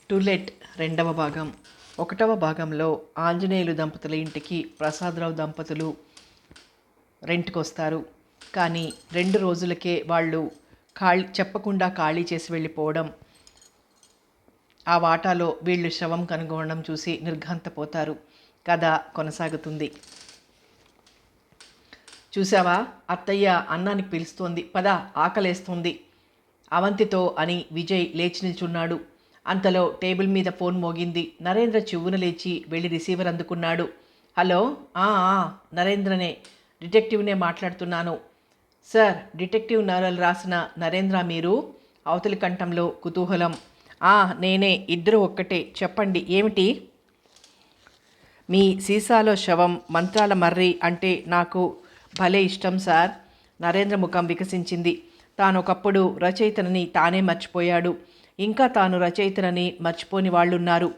To let రెండవ భాగం. ఒకటవ భాగంలో ఆంజనేయులు దంపతుల ఇంటికి ప్రసాదరావు దంపతులు రెంట్కొస్తారు. కానీ 2 రోజులకే వాళ్ళు చెప్పకుండా ఖాళీ చేసి వెళ్ళిపోవడం, ఆ వాటాలో వీళ్ళు శవం కనుగొనడం చూసి నిర్ఘాంతపోతారు. కథ కొనసాగుతుంది. చూసావా, అత్తయ్య అన్నానికి పిలుస్తోంది, పద ఆకలేస్తోంది అవంతితో అని విజయ్ లేచి నిల్చున్నాడు. అంతలో టేబుల్ మీద ఫోన్ మోగింది. నరేంద్ర చివ్వున లేచి వెళ్ళి రిసీవర్ అందుకున్నాడు. హలో, నరేంద్రనే, డిటెక్టివ్నే మాట్లాడుతున్నాను. సార్, డిటెక్టివ్ నవలలు రాసిన నరేంద్ర మీరు? అవతలి కంఠంలో కుతూహలం. నేనే, ఇద్దరు ఒక్కటే, చెప్పండి ఏమిటి? మీ సీసాలో శవం మంత్రాల మర్రి అంటే నాకు భలే ఇష్టం సార్. నరేంద్ర ముఖం వికసించింది. తానొకప్పుడు రచయితనని తానే మర్చిపోయాడు. ఇంకా తాను రచయితనని మర్చిపోని వాళ్ళున్నారు.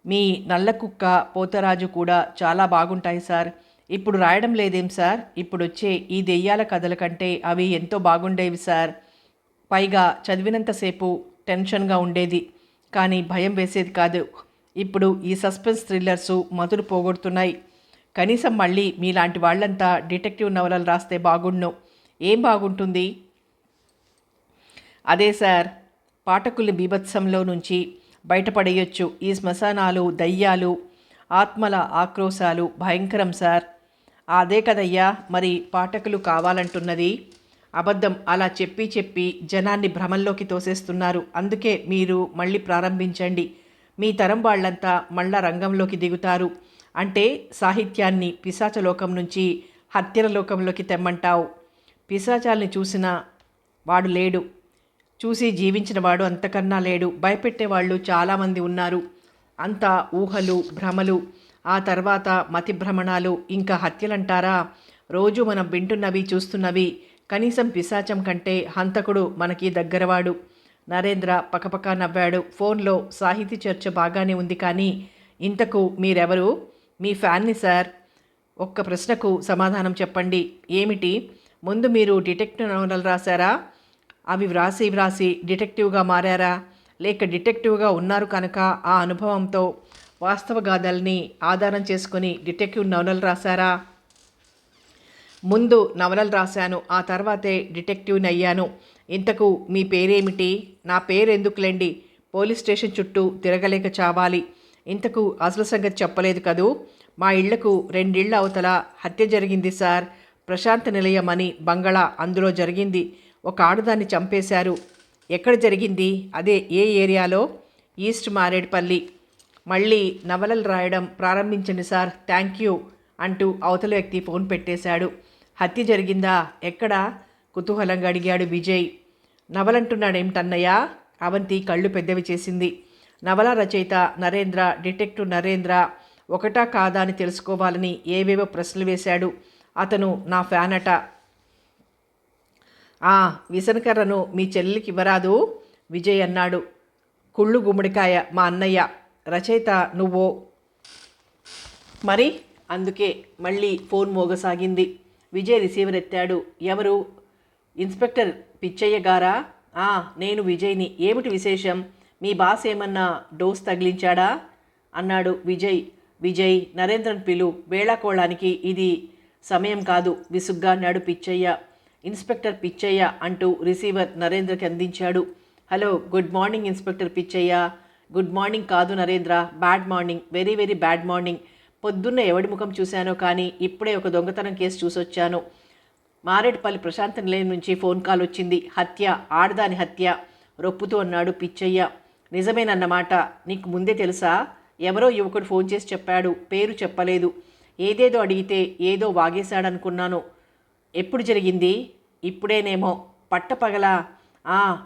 మీ నల్లకుక్క, పోతరాజు కూడా చాలా బాగుంటాయి సార్. ఇప్పుడు రాయడం లేదేం సార్? ఇప్పుడొచ్చే ఈ దెయ్యాల కథల కంటే అవి ఎంతో బాగుండేవి సార్. పైగా చదివినంతసేపు టెన్షన్గా ఉండేది, కానీ భయం వేసేది కాదు. ఇప్పుడు ఈ సస్పెన్స్ థ్రిల్లర్సు మతులు పోగొడుతున్నాయి. కనీసం మళ్ళీ మీలాంటి వాళ్ళంతా డిటెక్టివ్ నవలలు రాస్తే బాగుండు. ఏం బాగుంటుంది? అదే సార్, పాఠకుల బీభత్సంలో నుంచి బయటపడేయొచ్చు. ఈ శ్మశానాలు, దయ్యాలు, ఆత్మల ఆక్రోశాలు భయంకరం సార్. అదే కదయ్యా మరి పాఠకులు కావాలంటున్నది. అబద్ధం. అలా చెప్పి చెప్పి జనాన్ని భ్రమంలోకి తోసేస్తున్నారు. అందుకే మీరు మళ్ళీ ప్రారంభించండి. మీ తరం వాళ్ళంతా మళ్ళా రంగంలోకి దిగుతారు. అంటే సాహిత్యాన్ని పిశాచలోకం నుంచి హత్యల లోకంలోకి తెమ్మంటావు. పిశాచాల్ని చూసిన వాడు లేడు, చూసి జీవించిన వాడు అంతకన్నా లేడు. భయపెట్టేవాళ్ళు చాలామంది ఉన్నారు. అంతా ఊహలు, భ్రమలు, ఆ తర్వాత మతి భ్రమణాలు, ఇంకా హత్యలంటారా? రోజు మనం వింటున్నవి, చూస్తున్నవి. కనీసం పిశాచం కంటే హంతకుడు మనకి దగ్గరవాడు. నరేంద్ర పకపక నవ్వాడు. ఫోన్లో సాహితీ చర్చ బాగానే ఉంది, కానీ ఇంతకు మీరెవరు? మీ ఫ్యాన్ని సార్. ఒక్క ప్రశ్నకు సమాధానం చెప్పండి. ఏమిటి? ముందు మీరు డిటెక్టివ్ నవలలు రాశారా? అవి వ్రాసి డిటెక్టివ్గా మారారా? లేక డిటెక్టివ్గా ఉన్నారు కనుక ఆ అనుభవంతో వాస్తవ గాథల్ని ఆధారం చేసుకుని డిటెక్టివ్ నవలలు రాశారా? ముందు నవలలు రాశాను, ఆ తర్వాతే డిటెక్టివ్ని అయ్యాను. ఇంతకు మీ పేరేమిటి? నా పేరు ఎందుకులేండి, పోలీస్ స్టేషన్ చుట్టూ తిరగలేక చావాలి. ఇంతకు అసలు సంగతి చెప్పలేదు కదూ. మా ఇళ్లకు 2 ఇళ్ల అవతల హత్య జరిగింది సార్. ప్రశాంత నిలయం అని బంగళా, అందులో జరిగింది. ఒక ఆడదాన్ని చంపేశారు. ఎక్కడ జరిగింది? అదే, ఏ ఏరియాలో? ఈస్ట్ మారేడ్పల్లి. మళ్ళీ నవలలు రాయడం ప్రారంభించండి సార్. థ్యాంక్ యూ అంటూ అవతల వ్యక్తి ఫోన్ పెట్టేశాడు. హత్య జరిగిందా? ఎక్కడా? కుతూహలంగా అడిగాడు విజయ్. నవలంటున్నాడేమిటన్నయ్యా? అవంతి కళ్ళు పెద్దవి చేసింది. నవల రచయిత నరేంద్ర, డిటెక్టివ్ నరేంద్ర ఒకటా కాదా అని తెలుసుకోవాలని ఏవేవో ప్రశ్నలు వేశాడు. అతను నా ఫ్యాన్ అట. విసనకర్రను మీ చెల్లికి ఇవ్వరాదు? విజయ్ అన్నాడు. కుళ్ళు గుమ్మడికాయ మా అన్నయ్య. రచయిత నువ్వో మరి? అందుకే మళ్ళీ ఫోన్ మోగసాగింది. విజయ్ రిసీవర్ ఎత్తాడు. ఎవరు? ఇన్స్పెక్టర్ పిచ్చయ్య గారా? నేను విజయ్ని. ఏమిటి విశేషం? మీ బాస్ ఏమన్నా డోస్ తగిలించాడా అన్నాడు విజయ్, నరేంద్రన్ పిలు, వేళాకోళానికి ఇది సమయం కాదు విసుగ్గా అన్నాడు పిచ్చయ్య. ఇన్స్పెక్టర్ పిచ్చయ్య అంటూ రిసీవర్ నరేంద్రకి అందించాడు. Hello, good morning inspector Pichaiah. Good morning కాదు Narendra, bad morning, very very bad morning. పొద్దున్న ఎవడి ముఖం చూశానో కానీ ఇప్పుడే ఒక దొంగతనం కేసు చూసొచ్చాను. మారేడుపల్లి ప్రశాంత నిలయం నుంచి ఫోన్ కాల్ వచ్చింది. హత్య, ఆడదాని హత్య రొప్పుతూ అన్నాడు పిచ్చయ్య. నిజమేనన్నమాట. నీకు ముందే తెలుసా? ఎవరో యువకుడు ఫోన్ చేసి చెప్పాడు. పేరు చెప్పలేదు. ఏదేదో అడిగితే ఏదో వాగేశాడనుకున్నాను. ఎప్పుడు జరిగింది? ఇప్పుడేనేమో. పట్టపగలా?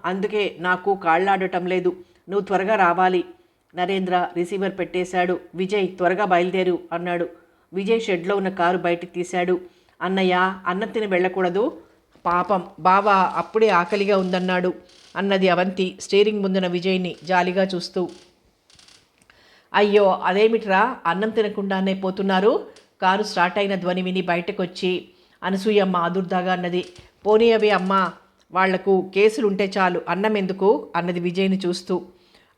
అందుకే నాకు కాళ్ళాడటం లేదు. నువ్వు త్వరగా రావాలి. నరేంద్ర రిసీవర్ పెట్టేశాడు. విజయ్, త్వరగా బయలుదేరు అన్నాడు. విజయ్ షెడ్లో ఉన్న కారు బయటికి తీశాడు. అన్నయ్య, అన్నం తిని వెళ్ళకూడదు? పాపం బావ అప్పుడే ఆకలిగా ఉందన్నాడు అన్నది అవంతి స్టీరింగ్ ముందున విజయ్ని జాలిగా చూస్తూ. అయ్యో, అదేమిట్రా, అన్నం తినకుండానే పోతున్నారు? కారు స్టార్ట్ అయిన ధ్వని విని బయటకొచ్చి అనసూయమ్మ ఆదుర్దాగా అన్నది. పోనీయవే అమ్మ, వాళ్లకు కేసులుంటే చాలు, అన్నం ఎందుకు అన్నది విజయ్ని చూస్తూ.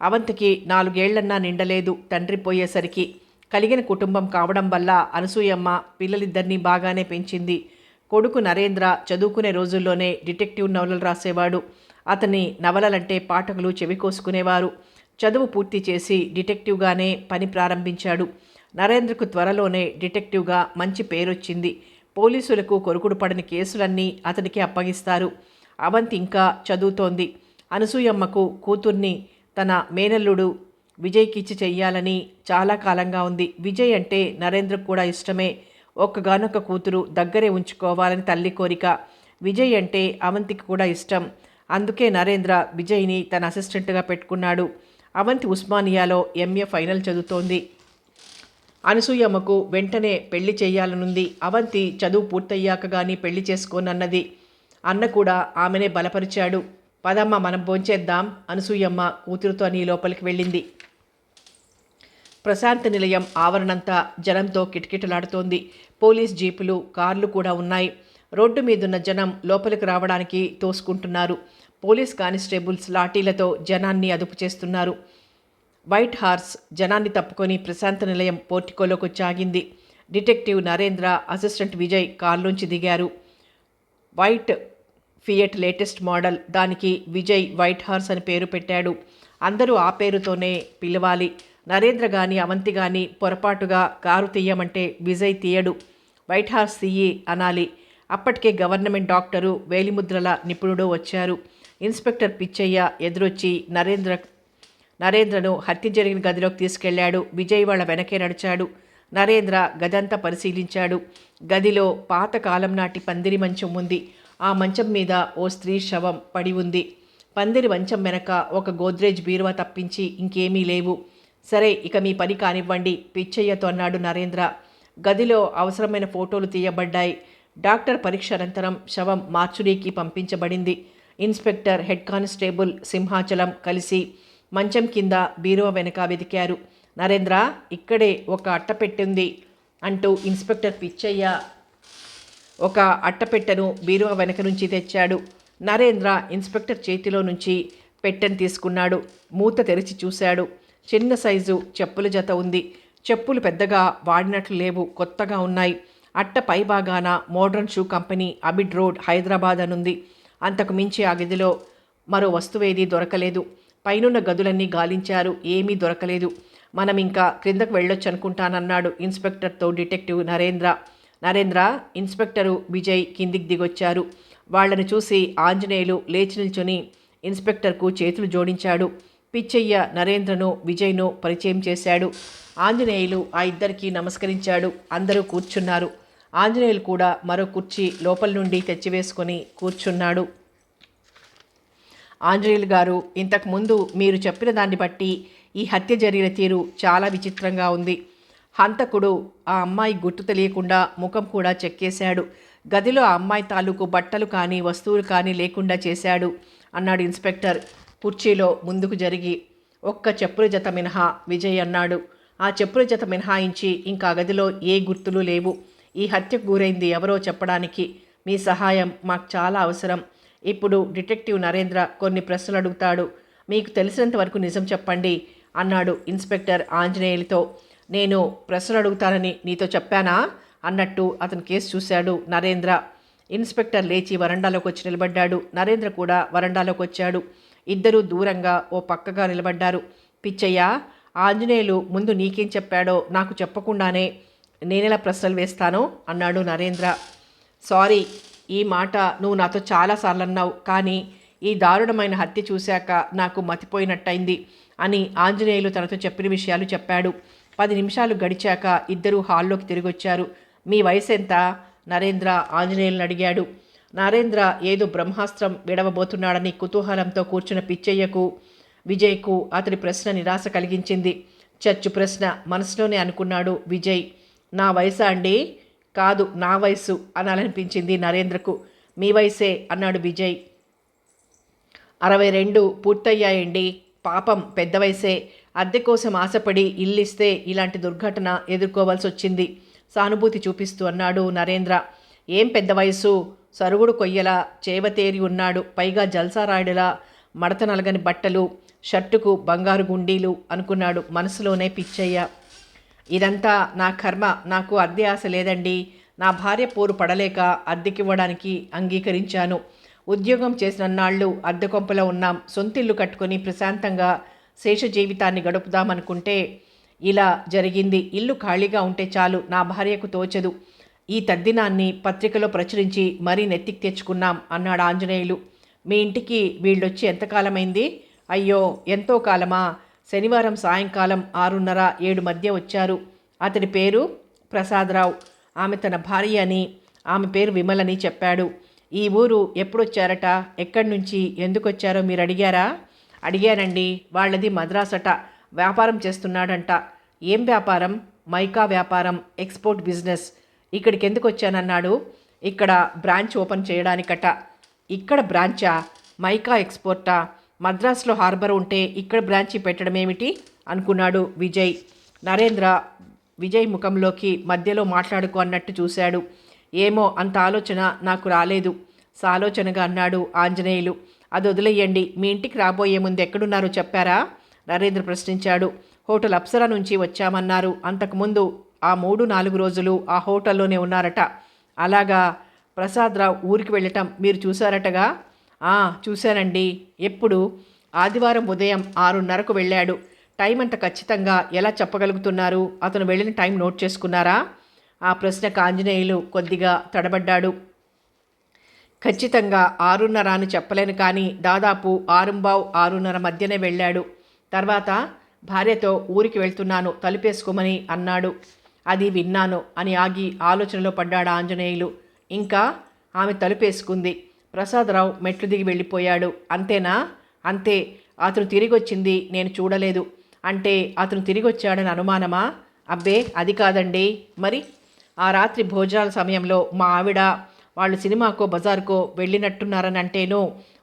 అవంతికి 4 ఏళ్లన్నా నిండలేదు తండ్రి పోయేసరికి. కలిగిన కుటుంబం కావడం వల్ల అనసూయమ్మ పిల్లలిద్దరినీ బాగానే పెంచింది. కొడుకు నరేంద్ర చదువుకునే రోజుల్లోనే డిటెక్టివ్ నవలలు రాసేవాడు. అతని నవలలంటే పాఠకులు చెవికోసుకునేవారు. చదువు పూర్తి చేసి డిటెక్టివ్గానే పని ప్రారంభించాడు. నరేంద్రకు త్వరలోనే డిటెక్టివ్గా మంచి పేరొచ్చింది. పోలీసులకు కొరుకుడు పడని కేసులన్నీ అతనికి అప్పగిస్తారు. అవంతి ఇంకా చదువుతోంది. అనసూయమ్మకు కూతుర్ని తన మేనల్లుడు విజయ్కిచ్చి చెయ్యాలని చాలా కాలంగా ఉంది. విజయ్ అంటే నరేంద్రకు కూడా ఇష్టమే. ఒక్కగానొక్క కూతురు దగ్గరే ఉంచుకోవాలని తల్లి కోరిక. విజయ్ అంటే అవంతికి కూడా ఇష్టం. అందుకే నరేంద్ర విజయ్ని తన అసిస్టెంట్గా పెట్టుకున్నాడు. అవంతి ఉస్మానియాలో ఎంఏ ఫైనల్ చదువుతోంది. అనసూయమ్మకు వెంటనే పెళ్లి చేయాలనుంది. అవంతి చదువు పూర్తయ్యాక కానీ పెళ్లి చేసుకోనన్నది. అన్న కూడా ఆమెనే బలపరిచాడు. పదమ్మ మనం భోంచేద్దాం. అనసూయమ్మ కూతురుతో అని లోపలికి వెళ్ళింది. ప్రశాంత నిలయం ఆవరణంతా జనంతో కిటకిటలాడుతోంది. పోలీస్ జీపులు, కార్లు కూడా ఉన్నాయి. రోడ్డు మీదున్న జనం లోపలికి రావడానికి తోసుకుంటున్నారు. పోలీస్ కానిస్టేబుల్స్ లాఠీలతో జనాన్ని అదుపు చేస్తున్నారు. వైట్ హార్స్ జనాన్ని తప్పుకొని ప్రశాంత నిలయం పోర్టికోలోకి వచ్చాగింది. డిటెక్టివ్ నరేంద్ర, అసిస్టెంట్ విజయ్ కారులోంచి దిగారు. White fiat latest model. దానికి విజయ్ వైట్ హార్స్ అని పేరు పెట్టాడు. అందరూ ఆ పేరుతోనే పిలవాలి. నరేంద్ర కానీ అవంతి కానీ పొరపాటుగా కారు తీయమంటే విజయ్ తీయడు. వైట్ హార్స్ తీయి అనాలి. అప్పటికే గవర్నమెంట్ డాక్టరు, వేలిముద్రల నిపుణుడు వచ్చారు. ఇన్స్పెక్టర్ పిచ్చయ్య ఎదురొచ్చి నరేంద్రను హత్య జరిగిన గదిలోకి తీసుకెళ్లాడు. విజయ్ వాళ్ళ వెనకే నడిచాడు. నరేంద్ర గదంతా పరిశీలించాడు. గదిలో పాతకాలం నాటి పందిరి మంచం ఉంది. ఆ మంచం మీద ఓ స్త్రీ శవం పడి ఉంది. పందిరి మంచం వెనక ఒక గోద్రేజ్ బీరువా తప్పించి ఇంకేమీ లేవు. సరే, ఇక మీ పని కానివ్వండి, పిచ్చయ్యతో అన్నాడు నరేంద్ర. గదిలో అవసరమైన ఫోటోలు తీయబడ్డాయి. డాక్టర్ పరీక్ష అనంతరం శవం మార్చురీకి పంపించబడింది. ఇన్స్పెక్టర్, హెడ్ కానిస్టేబుల్ సింహాచలం కలిసి మంచం కింద బీరువా వెనక వెతికారు. నరేంద్ర, ఇక్కడే ఒక అట్టపెట్టుంది అంటూ ఇన్స్పెక్టర్ పిచ్చయ్య ఒక అట్టపెట్టెను బీరువా వెనక నుంచి తెచ్చాడు. నరేంద్ర ఇన్స్పెక్టర్ చేతిలో నుంచి పెట్టెను తీసుకున్నాడు. మూత తెరిచి చూశాడు. చిన్న సైజు చెప్పుల జత ఉంది. చెప్పులు పెద్దగా వాడినట్లు లేవు, కొత్తగా ఉన్నాయి. అట్ట పై భాగాన modern shoe company, abide road, Hyderabad అనుంది. అంతకు మించి ఆ గదిలో మరో వస్తువేదీ దొరకలేదు. పైనున్న గదులన్నీ గాలించారు, ఏమీ దొరకలేదు. మనం ఇంకా క్రిందకు వెళ్ళొచ్చు అనుకుంటానన్నాడు ఇన్స్పెక్టర్తో డిటెక్టివ్ నరేంద్ర. నరేంద్ర, ఇన్స్పెక్టరు విజయ్ కిందికి దిగొచ్చారు. వాళ్లను చూసి ఆంజనేయులు లేచి నిల్చొని ఇన్స్పెక్టర్కు చేతులు జోడించాడు. పిచ్చయ్య నరేంద్రను, విజయ్ను పరిచయం చేశాడు. ఆంజనేయులు ఆ ఇద్దరికీ నమస్కరించాడు. అందరూ కూర్చున్నారు. ఆంజనేయులు కూడా మరో కుర్చీ లోపల నుండి తెచ్చివేసుకొని కూర్చున్నాడు. ఆంజనేయులు గారు, ఇంతకుముందు మీరు చెప్పిన దాన్ని బట్టి ఈ హత్య జరిగిన తీరు చాలా విచిత్రంగా ఉంది. హంతకుడు ఆ అమ్మాయి గుర్తు తెలియకుండా ముఖం కూడా చెక్కేశాడు. గదిలో ఆ అమ్మాయి తాలూకు బట్టలు కానీ వస్తువులు కానీ లేకుండా చేశాడు అన్నాడు ఇన్స్పెక్టర్ కుర్చీలో ముందుకు జరిగి. ఒక్క చెప్పుల జత మినహా విజయ్ అన్నాడు. ఆ చెప్పుల జత మినహాయించి ఇంకా గదిలో ఏ గుర్తులు లేవు. ఈ హత్యకు గురైంది ఎవరో చెప్పడానికి మీ సహాయం మాకు చాలా అవసరం. ఇప్పుడు డిటెక్టివ్ నరేంద్ర కొన్ని ప్రశ్నలు అడుగుతాడు. మీకు తెలిసినంత వరకు నిజం చెప్పండి అన్నాడు ఇన్స్పెక్టర్ ఆంజనేయులతో. నేను ప్రశ్నలు అడుగుతానని నీతో చెప్పానా అన్నట్టు అతని కేసు చూశాడు నరేంద్ర. ఇన్స్పెక్టర్ లేచి వరండాలోకి వచ్చి నిలబడ్డాడు. నరేంద్ర కూడా వరండాలోకి వచ్చాడు. ఇద్దరూ దూరంగా ఓ పక్కగా నిలబడ్డారు. పిచ్చయ్య, ఆంజనేయులు ముందు నీకేం చెప్పాడో నాకు చెప్పకుండానే నేనెలా ప్రశ్నలు వేస్తానో అన్నాడు నరేంద్ర. సారీ, ఈ మాట నువ్వు నాతో చాలాసార్లు అన్నావు, కానీ ఈ దారుణమైన హత్య చూశాక నాకు మతిపోయినట్టయింది అని ఆంజనేయులు తనతో చెప్పిన విషయాలు చెప్పాడు. 10 నిమిషాలు గడిచాక ఇద్దరూ హాల్లోకి తిరిగొచ్చారు. మీ వయసు ఎంత? నరేంద్ర ఆంజనేయులను అడిగాడు. నరేంద్ర ఏదో బ్రహ్మాస్త్రం విడవబోతున్నాడని కుతూహలంతో కూర్చున్న పిచ్చయ్యకు, విజయ్కు అతడి ప్రశ్న నిరాశ కలిగించింది. చచ్చు ప్రశ్న మనసులోనే అనుకున్నాడు విజయ్. నా వయసా అండి? కాదు, నా వయసు అనాలనిపించింది నరేంద్రకు. మీ వయసే అన్నాడు విజయ్. 62 పూర్తయ్యాయండి. పాపం పెద్ద వయసే. అద్దె కోసం ఆశపడి ఇల్లిస్తే ఇలాంటి దుర్ఘటన ఎదుర్కోవాల్సి వచ్చింది సానుభూతి చూపిస్తూ అన్నాడు నరేంద్ర. ఏం పెద్ద వయసు? సరుగుడు కొయ్యలా చేవతేరి ఉన్నాడు. పైగా జల్సారాయుడులా మడత నలగని బట్టలు, షర్టుకు బంగారు గుండీలు అనుకున్నాడు మనసులోనే పిచ్చయ్య. ఇదంతా నా కర్మ, నాకు అద్దె ఆశ లేదండి. నా భార్య పోరు పడలేక అద్దెకివ్వడానికి అంగీకరించాను. ఉద్యోగం చేసినన్నాళ్ళు అద్దె కొంపలో ఉన్నాం. సొంతిల్లు కట్టుకొని ప్రశాంతంగా శేష జీవితాన్ని గడుపుదామనుకుంటే ఇలా జరిగింది. ఇల్లు ఖాళీగా ఉంటే చాలు, నా భార్యకు తోచదు. ఈ తద్దినాన్ని పత్రికలో ప్రచురించి మరీ నెత్తికి తెచ్చుకున్నాం అన్నాడు ఆంజనేయులు. మీ ఇంటికి వీళ్ళొచ్చి ఎంతకాలమైంది? అయ్యో, ఎంతో కాలమా? శనివారం సాయంకాలం 6:30-7 మధ్య వచ్చారు. అతడి పేరు ప్రసాదరావు. ఆమె తన భార్య అని, ఆమె పేరు విమలని చెప్పాడు. ఈ ఊరు ఎప్పుడొచ్చారట? ఎక్కడి నుంచి, ఎందుకు వచ్చారో మీరు అడిగారా? అడిగానండి. వాళ్ళది మద్రాసట. వ్యాపారం చేస్తున్నాడంట. ఏం వ్యాపారం? మైకా వ్యాపారం, ఎక్స్పోర్ట్ బిజినెస్. ఇక్కడికి ఎందుకు వచ్చానన్నాడు. ఇక్కడ బ్రాంచ్ ఓపెన్ చేయడానికట. ఇక్కడ బ్రాంచా? మైకా ఎక్స్పోర్టా? మద్రాసులో హార్బర్ ఉంటే ఇక్కడ బ్రాంచి పెట్టడం ఏమిటి అనుకున్నాడు విజయ్. నరేంద్ర విజయ్ ముఖంలోకి మధ్యలో మాట్లాడుకో అన్నట్టు చూశాడు. ఏమో, అంత ఆలోచన నాకు రాలేదు సాలోచనగా అన్నాడు ఆంజనేయులు. అది వదిలేయండి. మీ ఇంటికి రాబోయే ముందు ఎక్కడున్నారో చెప్పారా? నరేంద్ర ప్రశ్నించాడు. హోటల్ అప్సరా నుంచి వచ్చామన్నారు. అంతకుముందు ఆ 3-4 రోజులు ఆ హోటల్లోనే ఉన్నారట. అలాగా? ప్రసాదరావు ఊరికి వెళ్ళటం మీరు చూశారటగా? చూశానండి. ఎప్పుడు? ఆదివారం ఉదయం 6:30కు వెళ్ళాడు. టైం అంత ఖచ్చితంగా ఎలా చెప్పగలుగుతున్నారు? అతను వెళ్ళిన టైం నోట్ చేసుకున్నారా? ఆ ప్రశ్నకు ఆంజనేయులు కొద్దిగా తడబడ్డాడు. ఖచ్చితంగా 6:30 అని చెప్పలేను, కానీ దాదాపు 6:15-6:30 మధ్యనే వెళ్ళాడు. తర్వాత భార్యతో ఊరికి వెళ్తున్నాను, తలుపేసుకోమని అన్నాడు. అది విన్నాను అని ఆగి ఆలోచనలో పడ్డాడు ఆంజనేయులు. ఇంకా? ఆమె తలుపేసుకుంది. ప్రసాదరావు మెట్లు దిగి వెళ్ళిపోయాడు. అంతేనా? అంతే. అతను తిరిగి వచ్చింది నేను చూడలేదు. అంటే అతను తిరిగి వచ్చాడని అనుమానమా? అబ్బే, అది కాదండి. మరి? ఆ రాత్రి భోజనాల సమయంలో మా ఆవిడ వాళ్ళు సినిమాకో బజార్కో వెళ్ళినట్టున్నారని అంటేనో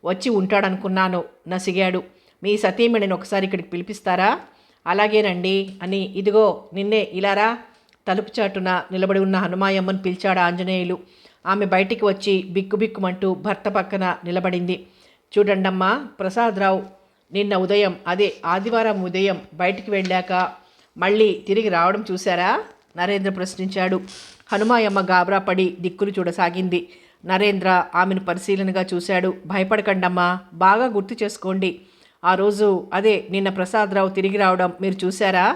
వచ్చి ఉంటాడనుకున్నాను. నసిగాడు. మీ సతీమణిని ఒకసారి ఇక్కడికి పిలిపిస్తారా? అలాగేనండి అని, ఇదిగో నిన్నే ఇలారా. తలుపు చాటున నిలబడి ఉన్న హనుమాయమ్మను పిలిచాడు ఆంజనేయులు. ఆమె బయటికి వచ్చి బిక్కుబిక్కుమంటూ భర్త పక్కన నిలబడింది. చూడండమ్మా, ప్రసాదరావు నిన్న ఉదయం, అదే ఆదివారం ఉదయం బయటికి వెళ్ళాక మళ్ళీ తిరిగి రావడం చూశారా? నరేంద్ర ప్రశ్నించాడు. హనుమాయమ్మ గాబరా పడి దిక్కులు చూడసాగింది. నరేంద్ర ఆమెను పరిశీలనగా చూశాడు. భయపడకండమ్మా, బాగా గుర్తు చేసుకోండి. ఆ రోజు, అదే నిన్న ప్రసాదరావు తిరిగి రావడం మీరు చూశారా?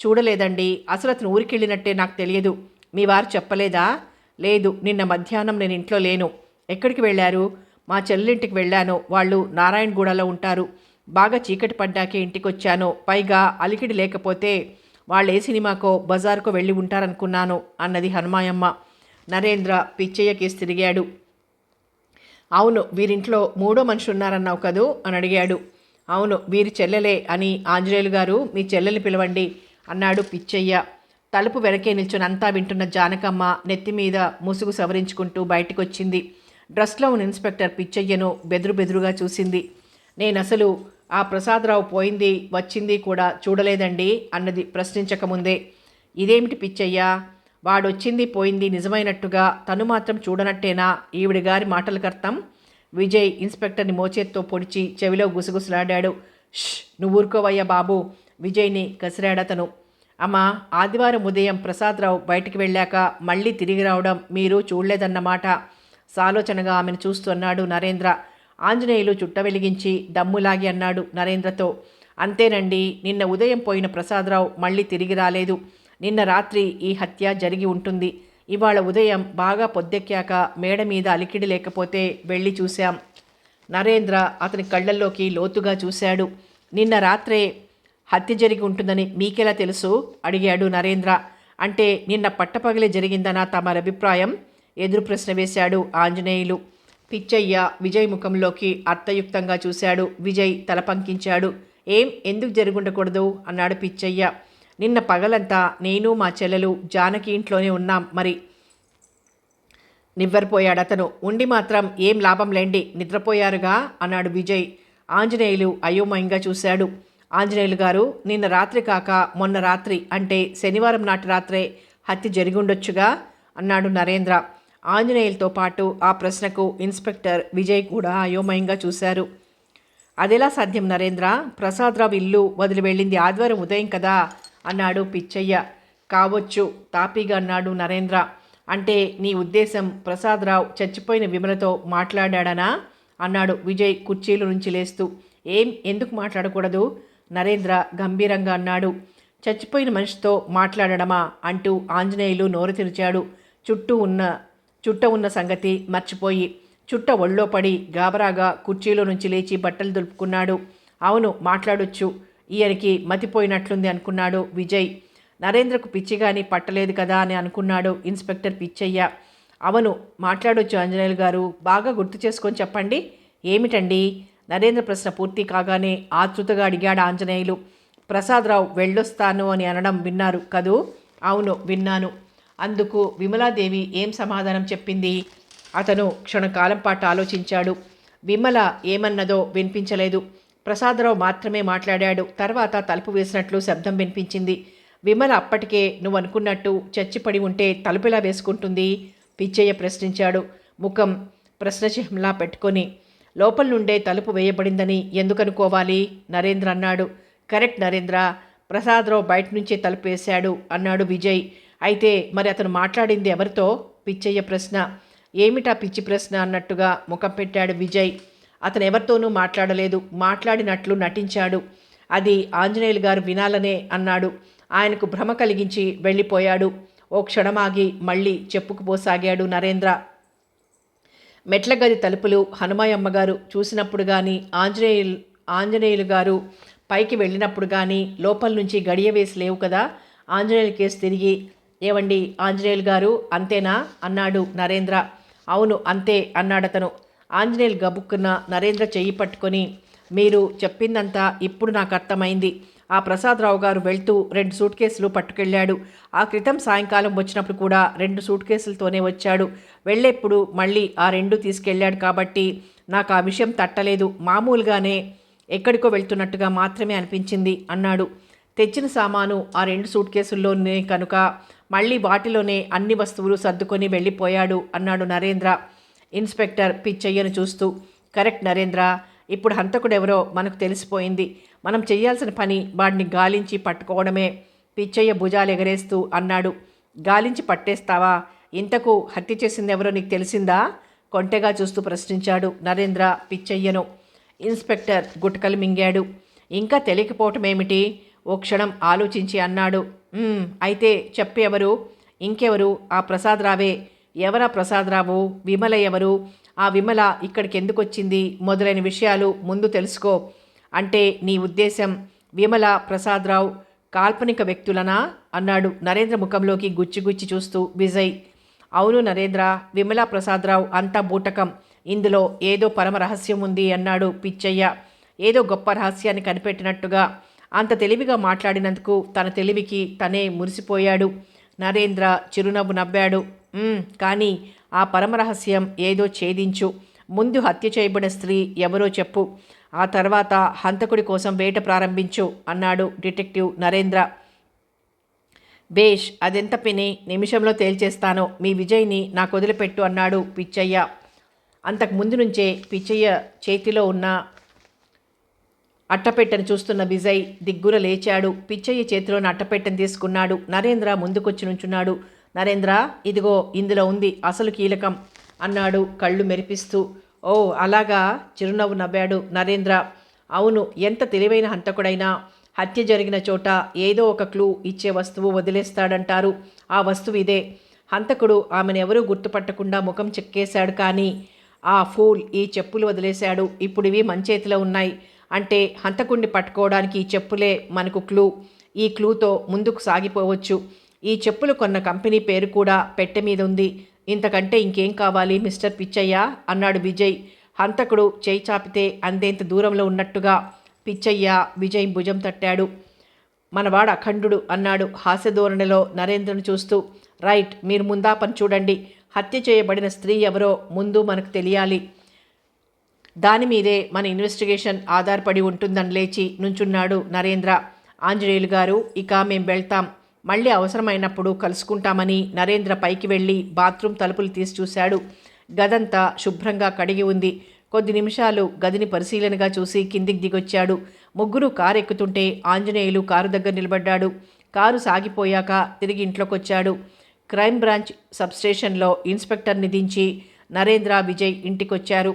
చూడలేదండి. అసలు అతను ఊరికి వెళ్ళినట్టే నాకు తెలియదు. మీ వారు చెప్పలేదా? లేదు, నిన్న మధ్యాహ్నం నేను ఇంట్లో లేను. ఎక్కడికి వెళ్ళారు? మా చెల్లింటికి వెళ్ళాను. వాళ్ళు నారాయణగూడలో ఉంటారు. బాగా చీకటి పడ్డాకే ఇంటికి వచ్చాను. పైగా అలికిడి లేకపోతే వాళ్ళు ఏ సినిమాకో బజార్కో వెళ్ళి ఉంటారనుకున్నాను అన్నది హనుమాయమ్మ. నరేంద్ర పిచ్చయ్య కేసు తిరిగాడు. అవును, వీరింట్లో 3వ మనిషి ఉన్నారన్నావు కదూ అని అడిగాడు. అవును, వీరి చెల్లెలే అని ఆంజనేయులు గారు మీ చెల్లెలు పిలవండి అన్నాడు పిచ్చయ్య. తలుపు వెనకే నిల్చుని అంతా వింటున్న జానకమ్మ నెత్తిమీద ముసుగు సవరించుకుంటూ బయటికొచ్చింది. డ్రెస్లో ఉన్న ఇన్స్పెక్టర్ పిచ్చయ్యను బెదురుగా చూసింది. నేనసలు ఆ ప్రసాదరావు పోయింది వచ్చింది కూడా చూడలేదండి అన్నది ప్రశ్నించకముందే. ఇదేమిటి పిచ్చయ్య, వాడొచ్చింది పోయింది నిజమైనట్టుగా తను మాత్రం చూడనట్టేనా ఈవిడి గారి మాటలకర్థం? విజయ్ ఇన్స్పెక్టర్ని మోచేత్తో పొడిచి చెవిలో గుసగుసలాడాడు. ష్, నువ్వు ఊరుకోవయ్యా బాబు, విజయ్ని కసిరాడతను. అమ్మా, ఆదివారం ఉదయం ప్రసాదరావు బయటికి వెళ్ళాక మళ్ళీ తిరిగి రావడం మీరు చూడలేదన్నమాట. సాలోచనగా ఆమెను చూస్తూ అన్నాడు నరేంద్ర. ఆంజనేయులు చుట్ట వెలిగించి దమ్ములాగి అన్నాడు నరేంద్రతో. అంతేనండి, నిన్న ఉదయం పోయిన ప్రసాదరావు మళ్ళీ తిరిగి రాలేదు. నిన్న రాత్రి ఈ హత్య జరిగి ఉంటుంది. ఇవాళ ఉదయం బాగా పొద్దెక్కాక మేడ మీద అలికిడి లేకపోతే వెళ్ళి చూశాం. నరేంద్ర అతని కళ్ళల్లోకి లోతుగా చూశాడు. నిన్న రాత్రే హత్య జరిగి ఉంటుందని మీకెలా తెలుసు అడిగాడు నరేంద్ర. అంటే నిన్న పట్టపగలే జరిగిందన్న తమరి అభిప్రాయం? ఎదురు ప్రశ్న వేశాడు ఆంజనేయులు. పిచ్చయ్య విజయ్ ముఖంలోకి అర్థయుక్తంగా చూశాడు. విజయ్ తల పంకించాడు. ఎందుకు జరుగుండకూడదు అన్నాడు పిచ్చయ్య. నిన్న పగలంతా నేను మా చెల్లెలు జానకి ఇంట్లోనే ఉన్నాం. మరి నివ్వెరపోయాడు అతను. ఉండి మాత్రం ఏం లాభం లేండి, నిద్రపోయారుగా అన్నాడు విజయ్. ఆంజనేయులు అయోమయంగా చూశాడు. ఆంజనేయులు గారు, నిన్న రాత్రి కాక మొన్న రాత్రి, అంటే శనివారం నాటి రాత్రే హత్య జరిగి ఉండొచ్చుగా అన్నాడు నరేంద్ర. ఆంజనేయులతో పాటు ఆ ప్రశ్నకు ఇన్స్పెక్టర్ విజయ్ కూడా అయోమయంగా చూశారు. అదెలా సాధ్యం నరేంద్ర? ప్రసాదరావు ఇల్లు వదిలి వెళ్ళింది ఆదివారం ఉదయం కదా అన్నాడు పిచ్చయ్య. కావచ్చు తాపీగా అన్నాడు నరేంద్ర. అంటే నీ ఉద్దేశం ప్రసాదరావు చచ్చిపోయిన విమలతో మాట్లాడాడనా అన్నాడు విజయ్ కుర్చీల నుంచి లేస్తూ. ఎందుకు మాట్లాడకూడదు? నరేంద్ర గంభీరంగా అన్నాడు. చచ్చిపోయిన మనిషితో మాట్లాడడమా అంటూ ఆంజనేయులు నోరు తెరిచాడు. చుట్ట ఉన్న సంగతి మర్చిపోయి చుట్ట ఒళ్ళో పడి గాబరాగా కుర్చీలో నుంచి లేచి బట్టలు దులుపుకున్నాడు. అవును మాట్లాడొచ్చు, ఈయనకి మతిపోయినట్లుంది అనుకున్నాడు విజయ్. నరేంద్రకు పిచ్చిగాని పట్టలేదు కదా అని అనుకున్నాడు ఇన్స్పెక్టర్ పిచ్చయ్య. అవును మాట్లాడొచ్చు ఆంజనేయులు గారు, బాగా గుర్తు చేసుకొని చెప్పండి. ఏమిటండి? నరేంద్ర ప్రశ్న పూర్తి కాగానే ఆతృతగా అడిగాడు ఆంజనేయులు. ప్రసాదరావు వెళ్ళొస్తాను అని అనడం విన్నారు కదూ? అవును విన్నాను. అందుకు విమలాదేవి ఏం సమాధానం చెప్పింది? అతను క్షణకాలం పాటు ఆలోచించాడు. విమల ఏమన్నదో వినిపించలేదు. ప్రసాదరావు మాత్రమే మాట్లాడాడు. తర్వాత తలుపు వేసినట్లు శబ్దం వినిపించింది. విమల అప్పటికే నువ్వు అనుకున్నట్టు చచ్చిపడి ఉంటే తలుపులా వేసుకుంటుంది? పిచ్చయ్య ప్రశ్నించాడు, ముఖం ప్రశ్నచిహ్నంలా పెట్టుకొని. లోపల నుండే తలుపు వేయబడిందని ఎందుకనుకోవాలి? నరేంద్ర అన్నాడు. కరెక్ట్ నరేంద్ర, ప్రసాదరావు బయట నుంచే తలుపు వేశాడు అన్నాడు విజయ్. అయితే మరి అతను మాట్లాడింది ఎవరితో? పిచ్చయ్య ప్రశ్న. ఏమిటా పిచ్చి ప్రశ్న అన్నట్టుగా ముఖం పెట్టాడు విజయ్. అతను ఎవరితోనూ మాట్లాడలేదు, మాట్లాడినట్లు నటించాడు. అది ఆంజనేయులు గారు వినాలనే అన్నాడు. ఆయనకు భ్రమ కలిగించి వెళ్ళిపోయాడు. ఓ క్షణమాగి మళ్ళీ చెప్పుకుపోసాగాడు నరేంద్ర. మెట్ల గది తలుపులు హనుమాయమ్మగారు చూసినప్పుడు కానీ, ఆంజనేయులు గారు పైకి వెళ్ళినప్పుడు కానీ లోపల నుంచి గడియ వేసి లేవు కదా. ఆంజనేయుల కేసు తిరిగి, ఏవండి ఆంజనేయులు గారు అంతేనా అన్నాడు నరేంద్ర. అవును అంతే అన్నాడతను. ఆంజనేయులు గబుక్కున్న నరేంద్ర చెయ్యి పట్టుకొని, మీరు చెప్పిందంతా ఇప్పుడు నాకు అర్థమైంది. ఆ ప్రసాదరావు గారు వెళ్తూ 2 సూట్ కేసులు పట్టుకెళ్ళాడు. ఆ క్రితం సాయంకాలం వచ్చినప్పుడు కూడా 2 సూట్ కేసులతోనే వచ్చాడు. వెళ్ళేప్పుడు మళ్ళీ ఆ 2 తీసుకెళ్ళాడు. కాబట్టి నాకు ఆ విషయం తట్టలేదు. మామూలుగానే ఎక్కడికో వెళ్తున్నట్టుగా మాత్రమే అనిపించింది అన్నాడు. తెచ్చిన సామాను ఆ 2 సూట్ కేసుల్లోనే కనుక మళ్ళీ వాటిలోనే అన్ని వస్తువులు సర్దుకొని వెళ్ళిపోయాడు అన్నాడు నరేంద్ర ఇన్స్పెక్టర్ పిచ్చయ్యను చూస్తూ. కరెక్ట్ నరేంద్ర, ఇప్పుడు హంతకుడెవరో మనకు తెలిసిపోయింది. మనం చేయాల్సిన పని వాడిని గాలించి పట్టుకోవడమే. పిచ్చయ్య భుజాలు ఎగరేస్తూ అన్నాడు. గాలించి పట్టేస్తావా? ఇంతకు హత్య చేసింది ఎవరో నీకు తెలిసిందా? కొంటెగా చూస్తూ ప్రశ్నించాడు నరేంద్ర పిచ్చయ్యను. ఇన్స్పెక్టర్ గుటకలు మింగాడు. ఇంకా తెలియకపోవటం ఏమిటి? ఓ క్షణం ఆలోచించి అన్నాడు. అయితే చెప్పి ఎవరు? ఇంకెవరు? ఆ ప్రసాదరావే. ఎవరా ప్రసాదరావు? విమల ఎవరు? ఆ విమల ఇక్కడికి ఎందుకు వచ్చింది? మొదలైన విషయాలు ముందు తెలుసుకో. అంటే నీ ఉద్దేశం విమల ప్రసాదరావు కాల్పనిక వ్యక్తులనా అన్నాడు నరేంద్ర ముఖంలోకి గుచ్చిగుచ్చి చూస్తూ విజయ్. అవును నరేంద్ర, విమలా ప్రసాదరావు అంతా బూటకం. ఇందులో ఏదో పరమ రహస్యం ఉంది అన్నాడు పిచ్చయ్య. ఏదో గొప్ప రహస్యాన్ని కనిపెట్టినట్టుగా. అంత తెలివిగా మాట్లాడినందుకు తన తెలివికి తనే మురిసిపోయాడు. నరేంద్ర చిరునవ్వు నవ్వాడు. కానీ ఆ పరమరహస్యం ఏదో ఛేదించు. ముందు హత్య చేయబడిన స్త్రీ ఎవరో చెప్పు. ఆ తర్వాత హంతకుడి కోసం వేట ప్రారంభించు అన్నాడు డిటెక్టివ్ నరేంద్ర. బేష్, అదెంత పిని, నిమిషంలో తేల్చేస్తాను. మీ విజయ్ని నాకు వదిలిపెట్టు అన్నాడు పిచ్చయ్య. అంతకు ముందు నుంచే పిచ్చయ్య చేతిలో ఉన్న అట్టపెట్టెను చూస్తున్న విజయ్ దిగ్గున లేచాడు. పిచ్చయ్య చేతిలోని అట్టపెట్టెను తీసుకున్నాడు. నరేంద్ర ముందుకొచ్చి నుంచున్నాడు. నరేంద్ర, ఇదిగో ఇందులో ఉంది అసలు కీలకం అన్నాడు కళ్ళు మెరిపిస్తూ. ఓ అలాగా, చిరునవ్వు నవ్వాడు నరేంద్ర. అవును, ఎంత తెలివైన హంతకుడైనా హత్య జరిగిన చోట ఏదో ఒక క్లూ ఇచ్చే వస్తువు వదిలేస్తాడంటారు. ఆ వస్తువు ఇదే. హంతకుడు ఆమెనెవరూ గుర్తుపట్టకుండా ముఖం చెక్కేశాడు. కానీ ఆ ఫూల్ ఈ చెప్పులు వదిలేశాడు. ఇప్పుడు ఇవి మన చేతిలో ఉన్నాయి. అంటే హంతకుడిని పట్టుకోవడానికి ఈ చెప్పులే మనకు క్లూ. ఈ క్లూతో ముందుకు సాగిపోవచ్చు. ఈ చెప్పులు కొన్న కంపెనీ పేరు కూడా పెట్టె మీద ఉంది. ఇంతకంటే ఇంకేం కావాలి మిస్టర్ పిచ్చయ్య అన్నాడు విజయ్. హంతకుడు చేయి చాపితే అందేంత దూరంలో ఉన్నట్టుగా పిచ్చయ్య విజయ్ భుజం తట్టాడు. మనవాడు అఖండుడు అన్నాడు హాస్యధోరణిలో నరేంద్రను చూస్తూ. రైట్, మీరు ముందా పని చూడండి. హత్య చేయబడిన స్త్రీ ఎవరో ముందు మనకు తెలియాలి. దాని మీదే మన ఇన్వెస్టిగేషన్ ఆధారపడి ఉంటుందని లేచి నుంచున్నాడు నరేంద్ర. ఆంజనేయులు గారు, ఇక మేం వెళ్తాం. మళ్ళీ అవసరమైనప్పుడు కలుసుకుంటామని నరేంద్ర పైకి వెళ్ళి బాత్రూమ్ తలుపులు తీసి చూశాడు. గదంతా శుభ్రంగా కడిగి ఉంది. కొద్ది నిమిషాలు గదిని పరిశీలనగా చూసి కిందికి దిగొచ్చాడు. ముగ్గురు కారు ఎక్కుతుంటే ఆంజనేయులు కారు దగ్గర నిలబడ్డాడు. కారు సాగిపోయాక తిరిగి ఇంట్లోకొచ్చాడు. క్రైమ్ బ్రాంచ్ సబ్స్టేషన్లో ఇన్స్పెక్టర్ని దించి నరేంద్ర, విజయ్ ఇంటికొచ్చారు.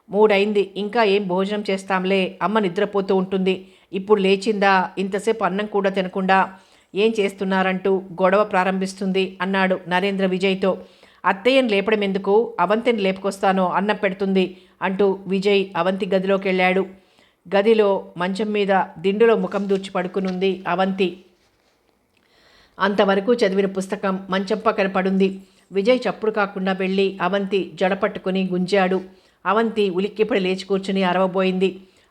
3 అయింది, ఇంకా ఏం భోజనం చేస్తాంలే, అమ్మ నిద్రపోతూ ఉంటుంది, ఇప్పుడు లేచిందా, ఇంతసేపు అన్నం కూడా తినకుండా ఏం చేస్తున్నారంటూ గొడవ ప్రారంభిస్తుంది అన్నాడు నరేంద్ర విజయ్తో. అత్తయ్యను లేపడం ఎందుకు, అవంతిని లేపుకొస్తాను, అన్నం పెడుతుంది అంటూ విజయ్ అవంతి గదిలోకి వెళ్ళాడు. గదిలో మంచం మీద దిండులో ముఖం దూర్చి పడుకునుంది అవంతి. అంతవరకు చదివిన పుస్తకం మంచం పక్కన పడుంది. విజయ్ చప్పుడు కాకుండా వెళ్ళి అవంతి జడ పట్టుకుని గుంజాడు. అవంతి ఉలిక్కిపడి లేచి కూర్చుని అరవబోయింది.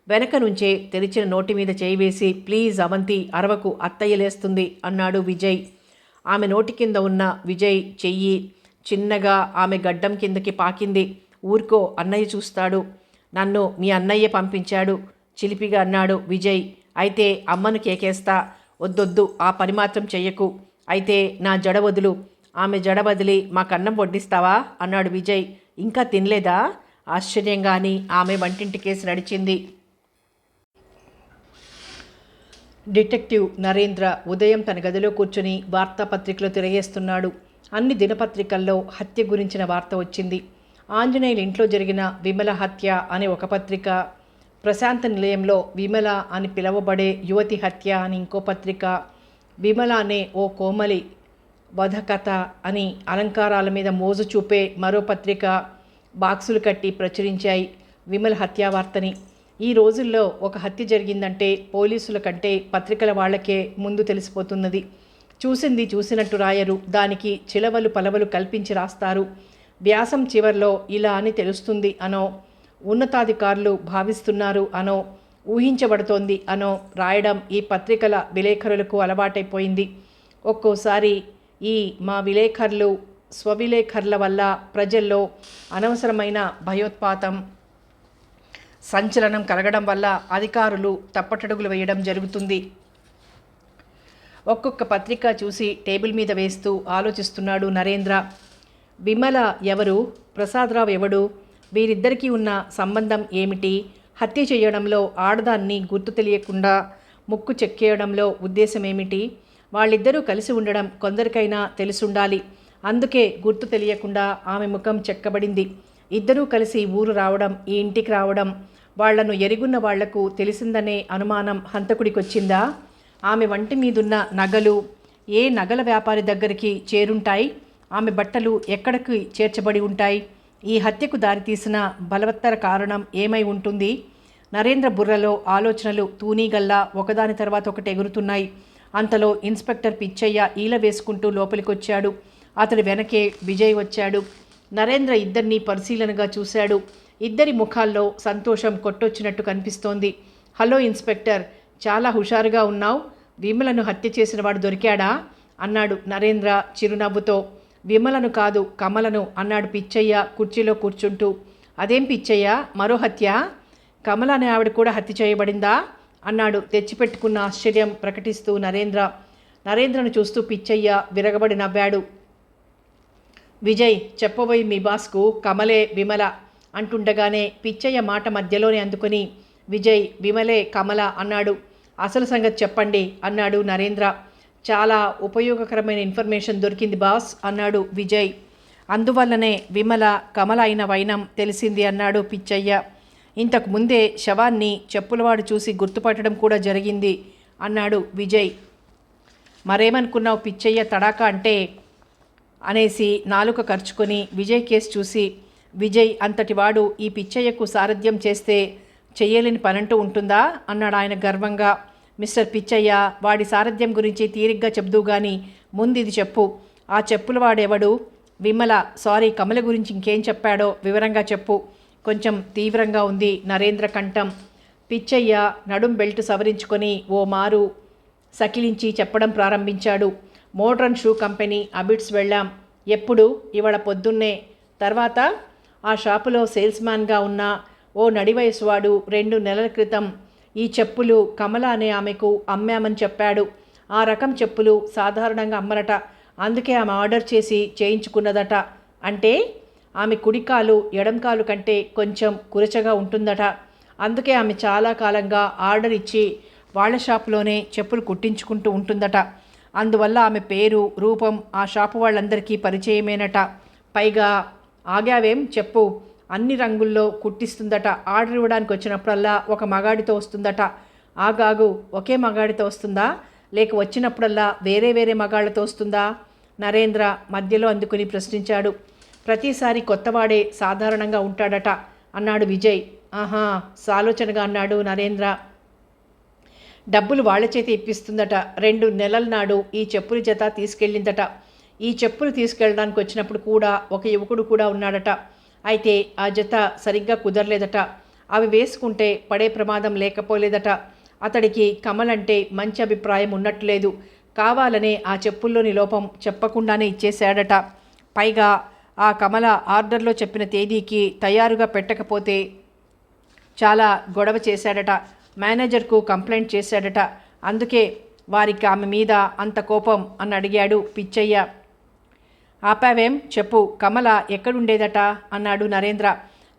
వెనక నుంచే తెరిచిన నోటి మీద చేయి వేసి, ప్లీజ్ అవంతి, అరవకు, అత్తయ్య లేస్తుంది అన్నాడు విజయ్. ఆమె నోటి కింద ఉన్న విజయ్ చెయ్యి చిన్నగా ఆమె గడ్డం కిందకి పాకింది. ఊరుకో, అన్నయ్య చూస్తాడు, నన్ను మీ అన్నయ్య పంపించాడు చిలిపిగా అన్నాడు విజయ్. అయితే అమ్మను కేకేస్తా, వద్దొద్దు, ఆ పని మాత్రం చెయ్యకు, అయితే నా జడ వదులు, ఆమె జడ వదిలి మాకన్నం వడ్డిస్తావా అన్నాడు విజయ్. ఇంకా తినలేదా ఆశ్చర్యంగాని ఆమె వంటింటికేసి నడిచింది. డిటెక్టివ్ నరేంద్ర ఉదయం తన గదిలో కూర్చుని వార్తాపత్రికలో తిరగేస్తున్నాడు. అన్ని దినపత్రికల్లో హత్య గురించిన వార్త వచ్చింది. ఆంజనేయుల ఇంట్లో జరిగిన విమల హత్య అనే ఒక పత్రిక, ప్రశాంత నిలయంలో విమల అని పిలువబడే యువతి హత్య అని ఇంకో పత్రిక, విమల అనే ఓ కోమలి వధకథ అని అలంకారాల మీద మోజు చూపే మరో పత్రిక బాక్సులు కట్టి ప్రచురించాయి విమల హత్యా వార్తని. ఈ రోజుల్లో ఒక హత్య జరిగిందంటే పోలీసుల కంటే పత్రికల వాళ్లకే ముందు తెలిసిపోతున్నది. చూసింది చూసినట్టు రాయరు, దానికి చిలవలు పలవలు కల్పించి రాస్తారు. వ్యాసం చివర్లో ఇలా అని తెలుస్తుంది అనో, ఉన్నతాధికారులు భావిస్తున్నారు అనో, ఊహించబడుతోంది అనో రాయడం ఈ పత్రికల విలేకరులకు అలవాటైపోయింది. ఒక్కోసారి ఈ మా విలేకరులు స్వవిలేకరుల వల్ల ప్రజల్లో అనవసరమైన భయోత్పాతం, సంచలనం కలగడం వల్ల అధికారులు తప్పటడుగులు వేయడం జరుగుతుంది. ఒక్కొక్క పత్రిక చూసి టేబుల్ మీద వేస్తూ ఆలోచిస్తున్నాడు నరేంద్ర. విమల ఎవరు, ప్రసాదరావు ఎవడు, వీరిద్దరికీ ఉన్న సంబంధం ఏమిటి, హత్య చేయడంలో ఆడదాన్ని గుర్తు తెలియకుండా ముక్కు చెక్కేయడంలో ఉద్దేశం ఏమిటి, వాళ్ళిద్దరూ కలిసి ఉండడం కొందరికైనా తెలుసుండాలి, అందుకే గుర్తు తెలియకుండా ఆమె ముఖం చెక్కబడింది. ఇద్దరూ కలిసి ఊరు రావడం, ఈ ఇంటికి రావడం, వాళ్లను ఎరుగున్న వాళ్లకు తెలిసిందనే అనుమానం హంతకుడికొచ్చిందా? ఆమె వంటి మీదున్న నగలు ఏ నగల వ్యాపారి దగ్గరికి చేరుంటాయి? ఆమె బట్టలు ఎక్కడికి చేర్చబడి ఉంటాయి? ఈ హత్యకు దారితీసిన బలవత్తర కారణం ఏమై ఉంటుంది? నరేంద్ర బుర్రలో ఆలోచనలు తూనీగల్లా ఒకదాని తర్వాత ఒకటి ఎగురుతున్నాయి. అంతలో ఇన్స్పెక్టర్ పిచ్చయ్య ఈల వేసుకుంటూ లోపలికొచ్చాడు. అతడి వెనకే విజయ్ వచ్చాడు. నరేంద్ర ఇద్దరినీ పరిశీలనగా చూశాడు. ఇద్దరి ముఖాల్లో సంతోషం కొట్టొచ్చినట్టు కనిపిస్తోంది. హలో ఇన్స్పెక్టర్, చాలా హుషారుగా ఉన్నావు, విమలను హత్య చేసిన వాడు దొరికాడా అన్నాడు నరేంద్ర చిరునవ్వుతో. విమలను కాదు, కమలను అన్నాడు పిచ్చయ్య కుర్చీలో కూర్చుంటూ. అదేం పిచ్చయ్య, మరో హత్య? కమల అనే ఆవిడ కూడా హత్య చేయబడిందా అన్నాడు తెచ్చిపెట్టుకున్న ఆశ్చర్యం ప్రకటిస్తూ నరేంద్రను చూస్తూ పిచ్చయ్య విరగబడి నవ్వాడు. విజయ్, చెప్పబోయి మీ బాస్కు కమలే విమల అంటుండగానే పిచ్చయ్య మాట మధ్యలోనే అందుకుని విజయ్, విమలే కమల అన్నాడు. అసలు సంగతి చెప్పండి అన్నాడు నరేంద్ర. చాలా ఉపయోగకరమైన ఇన్ఫర్మేషన్ దొరికింది బాస్ అన్నాడు విజయ్. అందువల్లనే విమల కమల అయిన వైనం తెలిసింది అన్నాడు పిచ్చయ్య. ఇంతకు ముందే శవాన్ని చెప్పులవాడు చూసి గుర్తుపట్టడం కూడా జరిగింది అన్నాడు విజయ్. మరేమనుకున్నావు పిచ్చయ్య తడాకా అంటే అనేసి నాలుక ఖర్చుకొని విజయ్ కేసు చూసి, విజయ్ అంతటివాడు ఈ పిచ్చయ్యకు సారథ్యం చేస్తే చెయ్యలేని పనంటూ ఉంటుందా అన్నాడు ఆయన గర్వంగా. మిస్టర్ పిచ్చయ్య, వాడి సారథ్యం గురించి తీరిగ్గా చెప్దూ గాని ముందు ఇది చెప్పు, ఆ చెప్పుల వాడెవడు? విమల సారీ కమల గురించి ఇంకేం చెప్పాడో వివరంగా చెప్పు. కొంచెం తీవ్రంగా ఉంది నరేంద్ర కంఠం. పిచ్చయ్య నడుం బెల్ట్ సవరించుకొని ఓ మారు సకిలించి చెప్పడం ప్రారంభించాడు. మోడ్రన్ షూ కంపెనీ అబిడ్స్ వెళ్ళాం. ఎప్పుడు? ఇవాళ పొద్దున్నే. తర్వాత ఆ షాపులో సేల్స్మ్యాన్గా ఉన్న ఓ నడివయసువాడు 2 నెలల క్రితం ఈ చెప్పులు కమల అనే ఆమెకు అమ్మామని చెప్పాడు. ఆ రకం చెప్పులు సాధారణంగా అమ్మరట, అందుకే ఆమె ఆర్డర్ చేసి చేయించుకున్నదట. అంటే ఆమె కుడికాలు ఎడంకాలు కంటే కొంచెం కురచగా ఉంటుందట. అందుకే ఆమె చాలా కాలంగా ఆర్డర్ ఇచ్చి వాళ్ళ షాపులోనే చెప్పులు కుట్టించుకుంటూ ఉంటుందట. అందువల్ల ఆమె పేరు రూపం ఆ షాపు వాళ్ళందరికీ పరిచయమేనట. పైగా ఆగావేం చెప్పు, అన్ని రంగుల్లో కుట్టిస్తుందట. ఆర్డర్ ఇవ్వడానికి వచ్చినప్పుడల్లా ఒక మగాడితో వస్తుందట. ఆగాగు, ఒకే మగాడితో వస్తుందా, లేక వచ్చినప్పుడల్లా వేరే వేరే మగాళ్లతో వస్తుందా? నరేంద్ర మధ్యలో అందుకుని ప్రశ్నించాడు. ప్రతిసారి కొత్తవాడే సాధారణంగా ఉంటాడట అన్నాడు విజయ్. ఆహా, సాలోచనగా అన్నాడు నరేంద్ర. డబ్బులు వాళ్ళ చేతి ఇప్పిస్తుందట. 2 నెలల నాడు ఈ చెప్పుల జత తీసుకెళ్ళిందట. ఈ చెప్పులు తీసుకెళ్ళడానికి వచ్చినప్పుడు కూడా ఒక యువకుడు కూడా ఉన్నాడట. అయితే ఆ జత సరిగ్గా కుదరలేదట. అవి వేసుకుంటే పడే ప్రమాదం లేకపోలేదట. అతడికి కమల్ అంటే మంచి అభిప్రాయం ఉన్నట్లేదు. కావాలనే ఆ చెప్పుల్లోని లోపం చెప్పకుండానే ఇచ్చేశాడట. పైగా ఆ కమల ఆర్డర్లో చెప్పిన తేదీకి తయారుగా పెట్టకపోతే చాలా గొడవ చేశాడట. మేనేజర్కు కంప్లైంట్ చేశాడట. అందుకే వారికి ఆమె మీద అంత కోపం అని అడిగాడు పిచ్చయ్య. ఆపావేం చెప్పు, కమల ఎక్కడుండేదట అన్నాడు నరేంద్ర.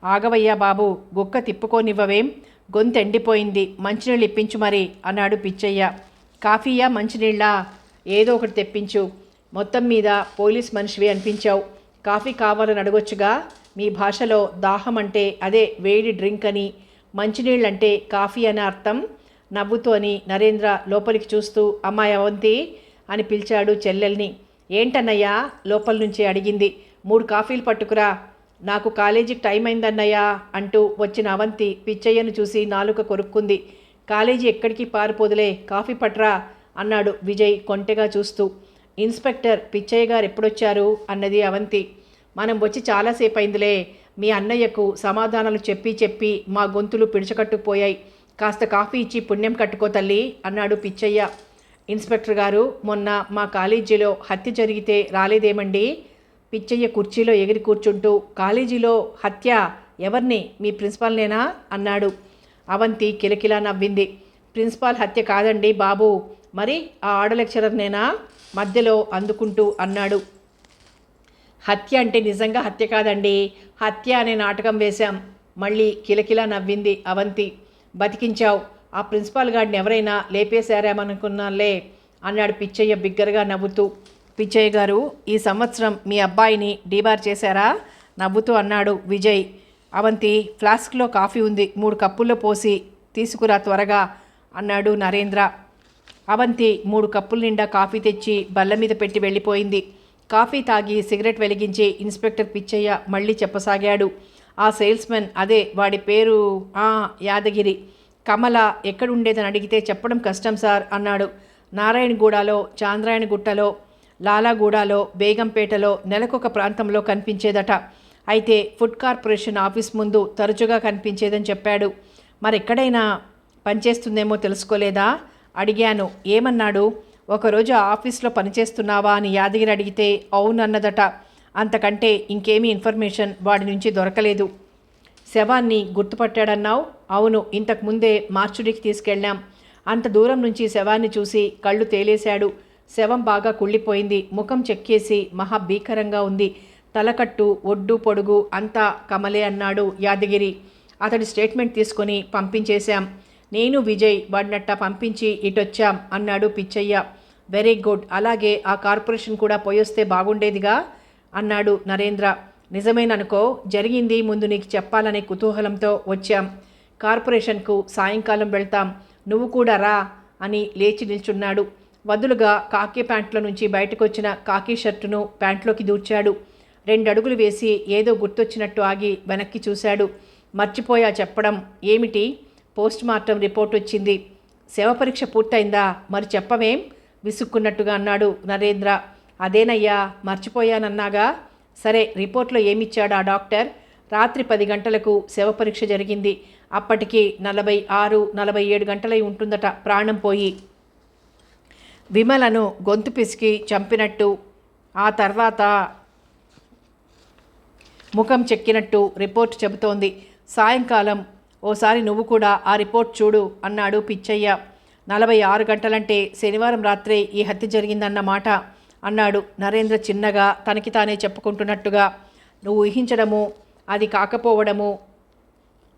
ఆగవయ్యా బాబు, గుక్క తిప్పుకోనివ్వవేం, గొంతెండిపోయింది, మంచినీళ్ళు ఇప్పించు మరి అన్నాడు పిచ్చయ్య. కాఫీయా మంచినీళ్ళా, ఏదో ఒకటి తెప్పించు. మొత్తం మీద పోలీస్ మనిషివి అనిపించావు. కాఫీ కావాలని అడగొచ్చుగా. మీ భాషలో దాహం అంటే అదే వేడి డ్రింక్ అని, మంచినీళ్ళంటే కాఫీ అని అర్థం. నవ్వుతూ అని నరేంద్ర లోపలికి చూస్తూ అమ్మాయి అవంతి అని పిలిచాడు చెల్లెల్ని. ఏంటన్నయ్యా లోపల నుంచి అడిగింది. 3 కాఫీలు పట్టుకురా, నాకు కాలేజీకి టైం అయిందన్నయ్యా అంటూ వచ్చిన అవంతి పిచ్చయ్యను చూసి నాలుక కొరుక్కుంది. కాలేజీ ఎక్కడికి పారిపోదులే, కాఫీ పట్రా అన్నాడు విజయ్ కొంటెగా చూస్తూ. ఇన్స్పెక్టర్ పిచ్చయ్య గారు ఎప్పుడొచ్చారు అన్నది అవంతి. మనం వచ్చి చాలాసేపు అయిందిలే. మీ అన్నయ్యకు సమాధానాలు చెప్పి చెప్పి మా గొంతులు పిడిచకట్టుకుపోయాయి. కాస్త కాఫీ ఇచ్చి పుణ్యం కట్టుకో తల్లి అన్నాడు పిచ్చయ్య. ఇన్స్పెక్టర్ గారు, మొన్న మా కాలేజీలో హత్య జరిగితే రాలేదేమండి? పిచ్చయ్య కుర్చీలో ఎగిరి కూర్చుంటూ, కాలేజీలో హత్య? ఎవరిని, మీ ప్రిన్సిపాల్నేనా అన్నాడు. అవంతి కిలకిలా నవ్వింది. ప్రిన్సిపాల్ హత్య కాదండి బాబు, మరి ఆ ఆడ లెక్చరర్నేనా మధ్యలో అందుకుంటూ అన్నాడు. హత్య అంటే నిజంగా హత్య కాదండి, హత్య అనే నాటకం వేశాం. మళ్ళీ కిలకిలా నవ్వింది అవంతి. బతికించావు, ఆ ప్రిన్సిపాల్ గారిని ఎవరైనా లేపేశారేమనుకున్నాలే అన్నాడు పిచ్చయ్య బిగ్గరగా నవ్వుతూ. పిచ్చయ్య గారు, ఈ సంవత్సరం మీ అబ్బాయిని డీబార్ చేశారా నవ్వుతూ అన్నాడు విజయ్. అవంతి, ఫ్లాస్క్లో కాఫీ ఉంది, 3 కప్పుల్లో పోసి తీసుకురా త్వరగా అన్నాడు నరేంద్ర. అవంతి 3 కప్పుల నిండా కాఫీ తెచ్చి బల్ల మీద పెట్టి వెళ్ళిపోయింది. కాఫీ తాగి సిగరెట్ వెలిగించి ఇన్స్పెక్టర్ పిచ్చయ్య మళ్ళీ చెప్పసాగాడు. ఆ సేల్స్మెన్, అదే వాడి పేరు యాదగిరి, కమల ఎక్కడుండేదని అడిగితే చెప్పడం కష్టం సార్ అన్నాడు. నారాయణగూడలో, చాంద్రాయణగుట్టలో, లాలాగూడలో, బేగంపేటలో నెలకొక ప్రాంతంలో కనిపించేదట. అయితే ఫుడ్ కార్పొరేషన్ ఆఫీస్ ముందు తరచుగా కనిపించేదని చెప్పాడు. మరెక్కడైనా పనిచేస్తుందేమో తెలుసుకోలేదా అడిగాను. ఏమన్నాడు? ఒకరోజు ఆఫీస్లో పనిచేస్తున్నావా అని యాదగిరి అడిగితే అవునన్నదట. అంతకంటే ఇంకేమీ ఇన్ఫర్మేషన్ వాడి నుంచి దొరకలేదు. శవాన్ని గుర్తుపట్టాడన్నావు? అవును, ఇంతకుముందే మార్చుడికి తీసుకెళ్ళాం. అంత దూరం నుంచి శవాన్ని చూసి కళ్ళు తేలేశాడు. శవం బాగా కుళ్ళిపోయింది, ముఖం చెక్కేసి మహా భీకరంగా ఉంది. తలకట్టు, ఒడ్డు, పొడుగు అంతా కమలే అన్నాడు యాదగిరి. అతడి స్టేట్మెంట్ తీసుకొని పంపించేశాం. నేను విజయ్ వాడినట్ట పంపించి ఇటొచ్చాం అన్నాడు పిచ్చయ్య. వెరీ గుడ్, అలాగే ఆ కార్పొరేషన్ కూడా పోయొస్తే బాగుండేదిగా అన్నాడు నరేంద్ర. నిజమేననుకో, జరిగింది ముందు నీకు చెప్పాలనే కుతూహలంతో వచ్చాం. కార్పొరేషన్కు సాయంకాలం వెళ్తాం, నువ్వు కూడా రా అని లేచి నిల్చున్నాడు. వదులుగా కాకి ప్యాంట్లో నుంచి బయటకు వచ్చిన కాకి షర్టును ప్యాంట్లోకి దూర్చాడు. 2 అడుగులు వేసి ఏదో గుర్తొచ్చినట్టు ఆగి వెనక్కి చూశాడు. మర్చిపోయా చెప్పడం. ఏమిటి? పోస్ట్ మార్టం రిపోర్ట్ వచ్చింది. శవ పరీక్ష పూర్తయిందా? మరి చెప్పవేం విసుక్కున్నట్టుగా అన్నాడు నరేంద్ర. అదేనయ్యా, మర్చిపోయానన్నాగా. సరే, రిపోర్ట్లో ఏమిచ్చాడు ఆ డాక్టర్? రాత్రి 10 గంటలకు శవ పరీక్ష జరిగింది. అప్పటికి 46-47 గంటలై ఉంటుందట ప్రాణం పోయి. విమలను గొంతు పిసికి చంపినట్టు, ఆ తర్వాత ముఖం చెక్కినట్టు రిపోర్ట్ చెబుతోంది. సాయంకాలం ఓసారి నువ్వు కూడా ఆ రిపోర్ట్ చూడు అన్నాడు పిచ్చయ్య. 46 గంటలంటే శనివారం రాత్రే ఈ హత్య జరిగిందన్నమాట అన్నాడు నరేంద్ర చిన్నగా తనకి తానే చెప్పుకుంటున్నట్టుగా. నువ్వు ఊహించడము అది కాకపోవడము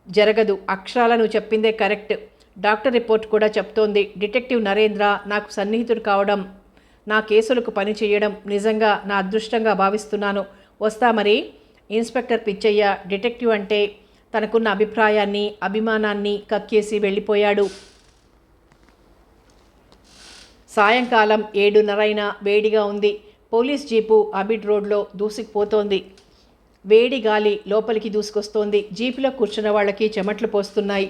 జరగదు. అక్షరాల నువ్వు చెప్పిందే కరెక్ట్. డాక్టర్ రిపోర్ట్ కూడా చెప్తోంది. డిటెక్టివ్ నరేంద్ర నాకు సన్నిహితుడు కావడం, నా కేసులకు పని చేయడం నిజంగా నా అదృష్టంగా భావిస్తున్నాను. వస్తా మరి. ఇన్స్పెక్టర్ పిచ్చయ్య డిటెక్టివ్ అంటే తనకున్న అభిప్రాయాన్ని అభిమానాన్ని కక్కేసి వెళ్ళిపోయాడు. సాయంకాలం 7:30 వేడిగా ఉంది. పోలీస్ జీపు అబిడ్ రోడ్లో దూసుకుపోతోంది. వేడి గాలి లోపలికి దూసుకొస్తోంది. జీపులో కూర్చున్న వాళ్ళకి చెమట్లు పోస్తున్నాయి.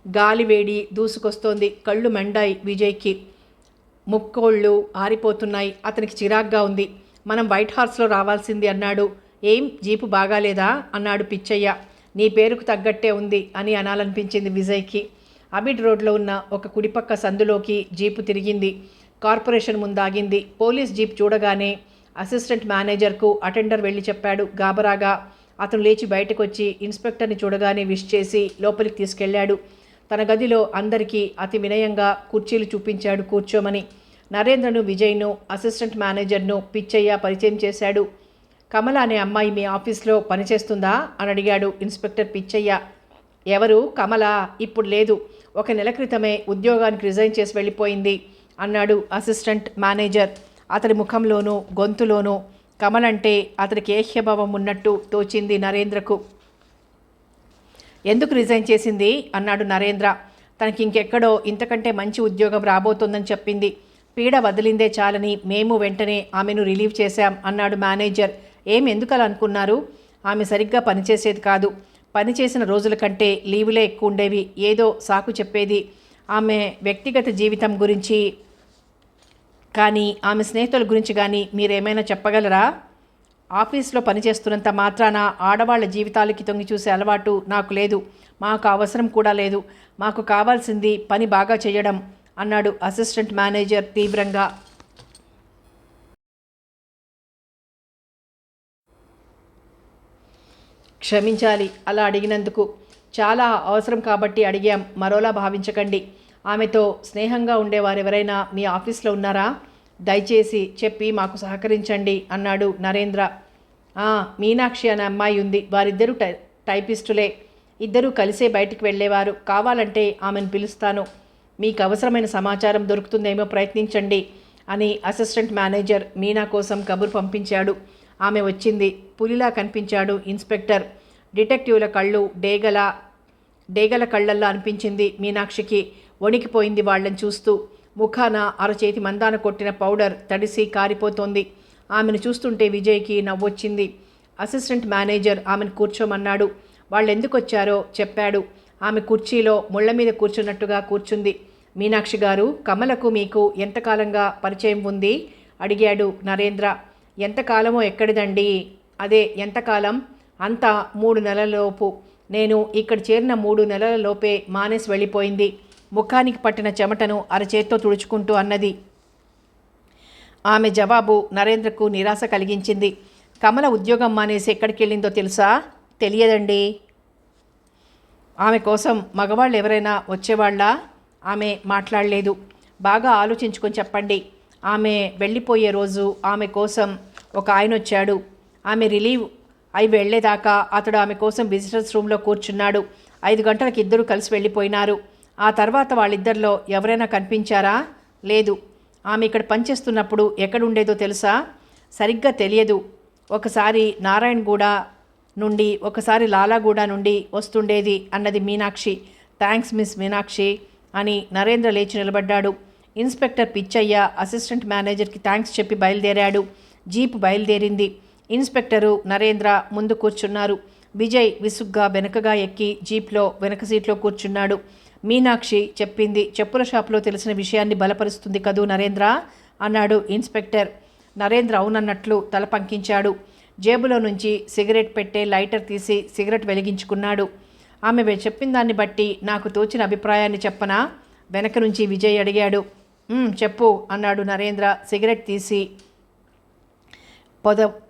గాలి వేడి దూసుకొస్తోంది. కళ్ళు మండాయి విజయ్కి. ముక్కోళ్ళు ఆరిపోతున్నాయి. అతనికి చిరాగ్గా ఉంది. మనం వైట్ హార్స్లో రావాల్సింది అన్నాడు. ఏం జీపు బాగాలేదా అన్నాడు పిచ్చయ్య. నీ పేరుకు తగ్గట్టే ఉంది అని అనాలనిపించింది విజయ్కి. అబిడ్ రోడ్లో ఉన్న ఒక కుడిపక్క సందులోకి జీపు తిరిగింది. కార్పొరేషన్ ముందాగింది. పోలీస్ జీప్ చూడగానే అసిస్టెంట్ మేనేజర్కు అటెండర్ వెళ్ళి చెప్పాడు గాబరాగా. అతను లేచి బయటకు వచ్చి ఇన్స్పెక్టర్ని చూడగానే విష్ చేసి లోపలికి తీసుకెళ్లాడు. తన గదిలో అందరికీ అతి వినయంగా కుర్చీలు చూపించాడు కూర్చోమని. నరేంద్రను, విజయ్ను, అసిస్టెంట్ మేనేజర్ను పిచ్చయ్య పరిచయం చేశాడు. కమల అనే అమ్మాయి మీ ఆఫీస్లో పనిచేస్తుందా అని అడిగాడు ఇన్స్పెక్టర్ పిచ్చయ్య. ఎవరు? కమల? ఇప్పుడు లేదు. 1 నెల క్రితమే ఉద్యోగానికి రిజైన్ చేసి వెళ్ళిపోయింది అన్నాడు అసిస్టెంట్ మేనేజర్. అతడి ముఖంలోనూ గొంతులోనూ కమలంటే అతడికి ఏహ్యభావం ఉన్నట్టు తోచింది నరేంద్రకు. ఎందుకు రిజైన్ చేసింది అన్నాడు నరేంద్ర. తనకి ఇంకెక్కడో ఇంతకంటే మంచి ఉద్యోగం రాబోతోందని చెప్పింది. పీడ వదిలిందే చాలని మేము వెంటనే ఆమెను రిలీవ్ చేశాం అన్నాడు మేనేజర్. ఎందుకు అలా అనుకున్నారు? ఆమె సరిగ్గా పనిచేసేది కాదు. పనిచేసిన రోజుల కంటే లీవులే ఎక్కువ ఉండేవి. ఏదో సాకు చెప్పేది. ఆమె వ్యక్తిగత జీవితం గురించి కానీ ఆమె స్నేహితుల గురించి కానీ మీరేమైనా చెప్పగలరా? ఆఫీస్లో పనిచేస్తున్నంత మాత్రాన ఆడవాళ్ల జీవితాలకి తొంగి చూసే అలవాటు నాకు లేదు. మాకు అవసరం కూడా లేదు. మాకు కావాల్సింది పని బాగా చేయడం అన్నాడు అసిస్టెంట్ మేనేజర్ తీవ్రంగా. క్షమించాలి అలా అడిగినందుకు. చాలా అవసరం కాబట్టి అడిగాం. మరోలా భావించకండి. ఆమెతో స్నేహంగా ఉండేవారెవరైనా మీ ఆఫీస్లో ఉన్నారా? దయచేసి చెప్పి మాకు సహకరించండి అన్నాడు నరేంద్ర. మీనాక్షి అనే అమ్మాయి ఉంది. వారిద్దరూ టైపిస్టులే. ఇద్దరూ కలిసే బయటికి వెళ్ళేవారు. కావాలంటే ఆమెను పిలుస్తాను. మీకు అవసరమైన సమాచారం దొరుకుతుందేమో ప్రయత్నించండి అని అసిస్టెంట్ మేనేజర్ మీనా కోసం కబురు పంపించాడు. ఆమె వచ్చింది. పులిలా కనిపించాడు ఇన్స్పెక్టర్. డిటెక్టివ్ల కళ్ళు డేగల కళ్ళల్లా అనిపించింది మీనాక్షికి. వణికిపోయింది వాళ్ళని చూస్తూ. ముఖాన అరచేతి మందాన కొట్టిన పౌడర్ తడిసి కారిపోతోంది. ఆమెను చూస్తుంటే విజయ్కి నవ్వొచ్చింది. అసిస్టెంట్ మేనేజర్ ఆమెను కూర్చోమన్నాడు. వాళ్ళెందుకు వచ్చారో చెప్పాడు. ఆమె కుర్చీలో ముళ్ళ మీద కూర్చున్నట్టుగా కూర్చుంది. మీనాక్షి గారు, కమలకు మీకు ఎంతకాలంగా పరిచయం ఉంది అడిగాడు నరేంద్ర. ఎంతకాలమో ఎక్కడిదండి? అదే ఎంతకాలం? అంతా 3 నెలలలోపు. నేను ఇక్కడ చేరిన 3 నెలల లోపే మానేసి వెళ్ళిపోయింది. ముఖానికి పట్టిన చెమటను అరచేత్తో తుడుచుకుంటూ అన్నది. ఆమె జవాబు నరేంద్రకు నిరాశ కలిగించింది. కమల ఉద్యోగం మానేసి ఎక్కడికి వెళ్ళిందో తెలుసా? తెలియదండి. ఆమె కోసం మగవాళ్ళు ఎవరైనా వచ్చేవాళ్ళా? ఆమె మాట్లాడలేదు. బాగా ఆలోచించుకొని చెప్పండి. ఆమె వెళ్ళిపోయే రోజు ఆమె కోసం ఒక ఆయన వచ్చాడు. ఆమె రిలీవ్ అయి వెళ్లేదాకా అతడు ఆమె కోసం విజిటర్స్ రూమ్లో కూర్చున్నాడు. 5 గంటలకు ఇద్దరు కలిసి వెళ్ళిపోయినారు. ఆ తర్వాత వాళ్ళిద్దరిలో ఎవరైనా కనిపించారా? లేదు. ఆమె ఇక్కడ పనిచేస్తున్నప్పుడు ఎక్కడుండేదో తెలుసా? సరిగ్గా తెలియదు. ఒకసారి నారాయణగూడ నుండి, ఒకసారి లాలాగూడ నుండి వస్తుండేది అన్నది మీనాక్షి. థ్యాంక్స్ మిస్ మీనాక్షి అని నరేంద్ర లేచి నిలబడ్డాడు. ఇన్స్పెక్టర్ పిచ్చయ్య అసిస్టెంట్ మేనేజర్కి థ్యాంక్స్ చెప్పి బయలుదేరాడు. జీపు బయలుదేరింది. ఇన్స్పెక్టరు, నరేంద్ర ముందు కూర్చున్నారు. విజయ్ విసుగ్గా వెనకగా ఎక్కి జీప్లో వెనక సీట్లో కూర్చున్నాడు. మీనాక్షి చెప్పింది చెప్పుల షాపులో తెలిసిన విషయాన్ని బలపరుస్తుంది కదూ నరేంద్ర అన్నాడు ఇన్స్పెక్టర్. నరేంద్ర అవునన్నట్లు తల పంకించాడు. జేబులో నుంచి సిగరెట్ పెట్టే లైటర్ తీసి సిగరెట్ వెలిగించుకున్నాడు. ఆమె చెప్పిన దాన్ని బట్టి నాకు తోచిన అభిప్రాయాన్ని చెప్పనా? వెనక నుంచి విజయ్ అడిగాడు. చెప్పు అన్నాడు నరేంద్ర సిగరెట్ తీసి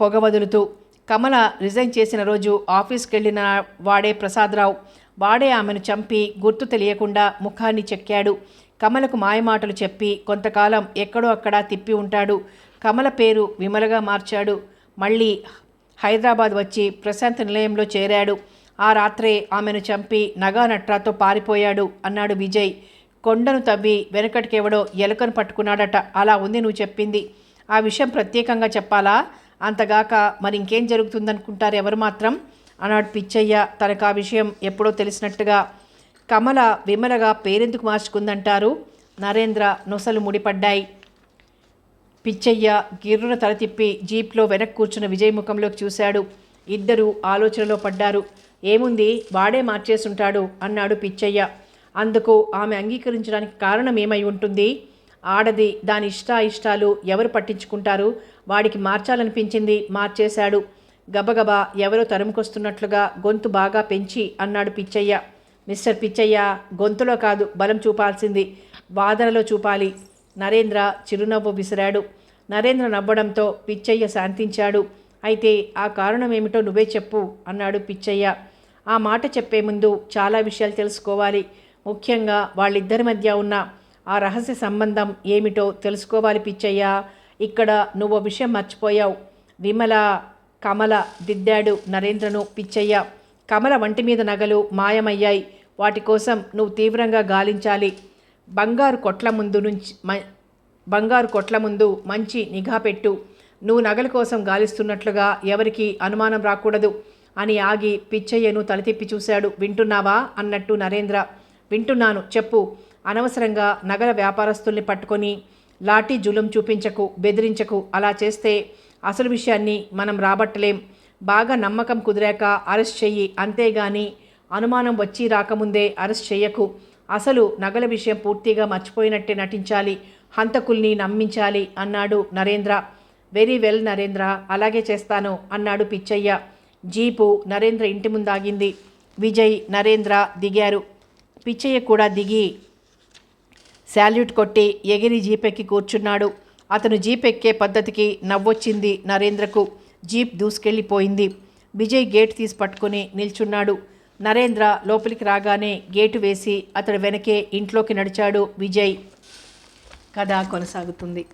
పొగ వదులుతూ. కమల రిజైన్ చేసిన రోజు ఆఫీస్కి వెళ్ళిన వాడే ప్రసాదరావు. వాడే ఆమెను చంపి గుర్తు తెలియకుండా ముఖాన్ని చెక్కాడు. కమలకు మాయమాటలు చెప్పి కొంతకాలం ఎక్కడో అక్కడ తిప్పి ఉంటాడు. కమల పేరు విమలగా మార్చాడు. మళ్ళీ హైదరాబాద్ వచ్చి ప్రశాంత్ నిలయంలో చేరాడు. ఆ రాత్రే ఆమెను చంపి నగా నట్రాతో పారిపోయాడు అన్నాడు విజయ్. కొండను తవ్వి వెనకటికెవడో ఎలుకను పట్టుకున్నాడట. అలా ఉంది నువ్వు చెప్పింది. ఆ విషయం ప్రత్యేకంగా చెప్పాలా? అంతగాక మరి ఇంకేం జరుగుతుందనుకుంటారు ఎవరు మాత్రం అన్నాడు పిచ్చయ్య. తనకు ఆ విషయం ఎప్పుడో తెలిసినట్టుగా. కమల విమలగా పేరెందుకు మార్చుకుందంటారు? నరేంద్ర నొసలు ముడిపడ్డాయి. పిచ్చయ్య గిర్రున తల తిప్పి జీప్లో వెనక్కి కూర్చున్న విజయ్ ముఖంలోకి చూశాడు. ఇద్దరూ ఆలోచనలో పడ్డారు. ఏముంది, వాడే మార్చేసుంటాడు అన్నాడు పిచ్చయ్య. అందుకు ఆమె అంగీకరించడానికి కారణం ఏమై ఉంటుంది? ఆడది, దాని ఇష్టాలు ఎవరు పట్టించుకుంటారు? వాడికి మార్చాలనిపించింది, మార్చేశాడు. గబగబా ఎవరో తరుముకొస్తున్నట్లుగా గొంతు బాగా పెంచి అన్నాడు పిచ్చయ్య. మిస్టర్ పిచ్చయ్య, గొంతులో కాదు బలం చూపాల్సింది, వాదనలో చూపాలి. నరేంద్ర చిరునవ్వు విసిరాడు. నరేంద్ర నవ్వడంతో పిచ్చయ్య శాంతించాడు. అయితే ఆ కారణం ఏమిటో నువ్వే చెప్పు అన్నాడు పిచ్చయ్య. ఆ మాట చెప్పే ముందు చాలా విషయాలు తెలుసుకోవాలి. ముఖ్యంగా వాళ్ళిద్దరి మధ్య ఉన్న ఆ రహస్య సంబంధం ఏమిటో తెలుసుకోవాలి పిచ్చయ్య. ఇక్కడ నువ్వు విషయం మర్చిపోయావు. విమల, కమల దిద్దాడు నరేంద్రను పిచ్చయ్య. కమల వంటి మీద నగలు మాయమయ్యాయి. వాటి కోసం నువ్వు తీవ్రంగా గాలించాలి. బంగారు కొట్ల ముందు మంచి నిఘా పెట్టు. నువ్వు నగల కోసం గాలిస్తున్నట్లుగా ఎవరికి అనుమానం రాకూడదు అని ఆగి పిచ్చయ్యను తలతిప్పి చూశాడు. వింటున్నావా అన్నట్టు నరేంద్ర. వింటున్నాను, చెప్పు. అనవసరంగా నగల వ్యాపారస్తుల్ని పట్టుకొని లాఠీ జులుం చూపించకు, బెదిరించకు. అలా చేస్తే అసలు విషయాన్ని మనం రాబట్టలేం. బాగా నమ్మకం కుదిరాక అరెస్ట్ చెయ్యి, అంతేగాని అనుమానం వచ్చి రాకముందే అరెస్ట్ చెయ్యకు. అసలు నగల విషయం పూర్తిగా మర్చిపోయినట్టే నటించాలి, హంతకుల్ని నమ్మించాలి అన్నాడు నరేంద్ర. వెరీ వెల్ నరేంద్ర, అలాగే చేస్తాను అన్నాడు పిచ్చయ్య. జీపు నరేంద్ర ఇంటి ముందాగింది. విజయ్, నరేంద్ర దిగారు. పిచ్చయ్య కూడా దిగి శాల్యూట్ కొట్టి ఎగిరి జీపెక్కి కూర్చున్నాడు. అతను జీప్ ఎక్కే పద్ధతికి నవ్వొచ్చింది నరేంద్రకు. జీప్ దూసుకెళ్ళిపోయింది. విజయ్ గేటు తీసి పట్టుకుని నిల్చున్నాడు. నరేంద్ర లోపలికి రాగానే గేటు వేసి అతడు వెనకే ఇంట్లోకి నడిచాడు విజయ్. కథ కొనసాగుతుంది.